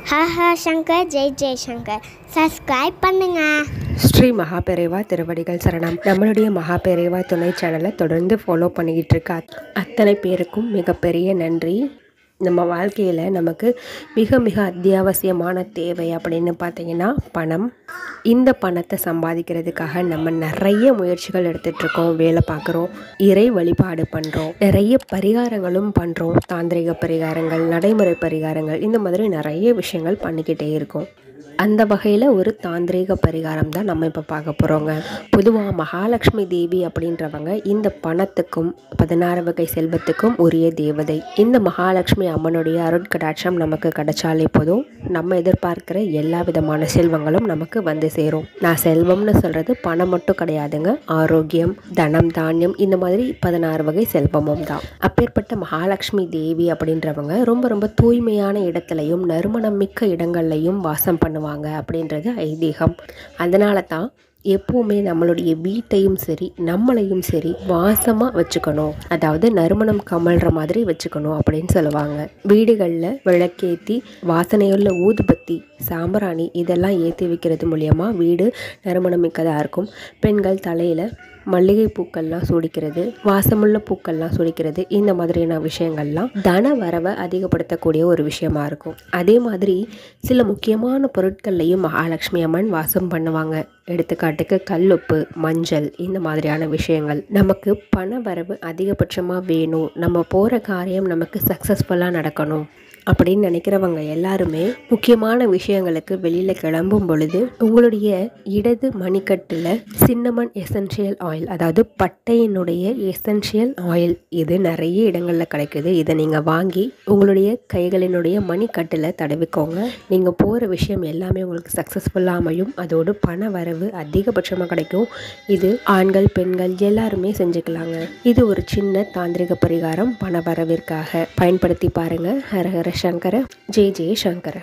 ஹஹ Shankar Jai Jaishankar subscribe பண்ணுங்க. ஸ்ரீ மகாபெரிவா திருவடிகள் சரணம். நம்மளுடைய மகாபெரிவா துணை சேனலை தொடர்ந்து ஃபாலோ பண்ணிக்கிட்டு இருக்க அத்தனை பேருக்கும் மிகப்பெரிய நன்றி. நம்ம வாழ்க்கையில் நமக்கு மிக மிக அத்தியாவசியமான தேவை அப்படின்னு பார்த்தீங்கன்னா பணம். இந்த பணத்தை சம்பாதிக்கிறதுக்காக நம்ம நிறைய முயற்சிகள் எடுத்துகிட்ருக்கோம், வேலை பார்க்குறோம், இறை வழிபாடு பண்ணுறோம், நிறைய பரிகாரங்களும் பண்ணுறோம். தாந்திரிக பரிகாரங்கள், நடைமுறை பரிகாரங்கள், இந்த மாதிரி நிறைய விஷயங்கள் பண்ணிக்கிட்டே இருக்கோம். அந்த வகையில் ஒரு தாந்திரிக பரிகாரம் தான் நம்ம இப்போ பார்க்க போகிறோங்க. பொதுவாக மகாலட்சுமி தேவி அப்படின்றவங்க இந்த பணத்துக்கும் 16 வகை செல்வத்துக்கும் உரிய தேவதை. இந்த மகாலட்சுமி அம்மனுடைய அருட்கடாட்சம் நமக்கு கிடைச்சாலே போதும், நம்ம எதிர்பார்க்கிற எல்லா விதமான செல்வங்களும் நமக்கு வந்து சேரும். நான் செல்வம்னு சொல்கிறது பணம் மட்டும் கிடையாதுங்க, ஆரோக்கியம், தனம், தானியம், இந்த மாதிரி 16 வகை செல்வமும் தான். அப்பேற்பட்ட மகாலட்சுமி தேவி அப்படின்றவங்க ரொம்ப ரொம்ப தூய்மையான இடத்துலையும் நறுமணம் மிக்க இடங்கள்லையும் வாசம் பண்ணுவாங்க அப்படின்றது ஐதீகம். அதனால தான் எப்பவுமே நம்மளுடைய வீட்டையும் சரி நம்மளையும் சரி வாசமாக வச்சுக்கணும், அதாவது நறுமணம் கமழ்கிற மாதிரி வச்சுக்கணும் அப்படின்னு சொல்லுவாங்க. வீடுகளில் விளக்கேற்றி வாசனையுள்ள ஊதுபத்தி, சாம்பிராணி இதெல்லாம் ஏற்றி வைக்கிறது மூலியமாக வீடு நறுமணம் மிக்கதாக இருக்கும். பெண்கள் தலையில் மல்லிகை பூக்கள்லாம் சூடிக்கிறது, வாசமுள்ள பூக்கள்லாம் சூடிக்கிறது, இந்த மாதிரியான விஷயங்கள்லாம் தன வரவை அதிகப்படுத்தக்கூடிய ஒரு விஷயமா இருக்கும். அதே மாதிரி சில முக்கியமான பொருட்கள்லையும் மகாலட்சுமி அம்மன் வாசம் பண்ணுவாங்க. எடுத்துக்காட்டுக்கு கல்லுப்பு, மஞ்சள், இந்த மாதிரியான விஷயங்கள். நமக்கு பண வரவு அதிகபட்சமாக வேணும், நம்ம போகிற காரியம் நமக்கு சக்ஸஸ்ஃபுல்லாக நடக்கணும் அப்படின்னு நினைக்கிறவங்க எல்லாருமே முக்கியமான விஷயங்களுக்கு வெளியில் கிளம்பும் பொழுது உங்களுடைய இடது மணிக்கட்டில் சின்னமன் எசென்ஷியல் ஆயில், அதாவது பட்டையினுடைய எசென்ஷியல் ஆயில், இது நிறைய இடங்களில் கிடைக்குது. இதை நீங்கள் வாங்கி உங்களுடைய கைகளினுடைய மணிக்கட்டில் தடவிக்கோங்க. நீங்கள் போகிற விஷயம் எல்லாமே உங்களுக்கு சக்ஸஸ்ஃபுல்லாக அமையும். அதோடு பண வரவு அதிகபட்சமாக கிடைக்கும். இது ஆண்கள் பெண்கள் எல்லாருமே செஞ்சுக்கலாங்க. இது ஒரு சின்ன தாந்திரிக பரிகாரம் பண வரவிற்காக. பயன்படுத்தி பாருங்கள். ஹர ஹர சங்கர, ஜெய் ஜெய் சங்கர.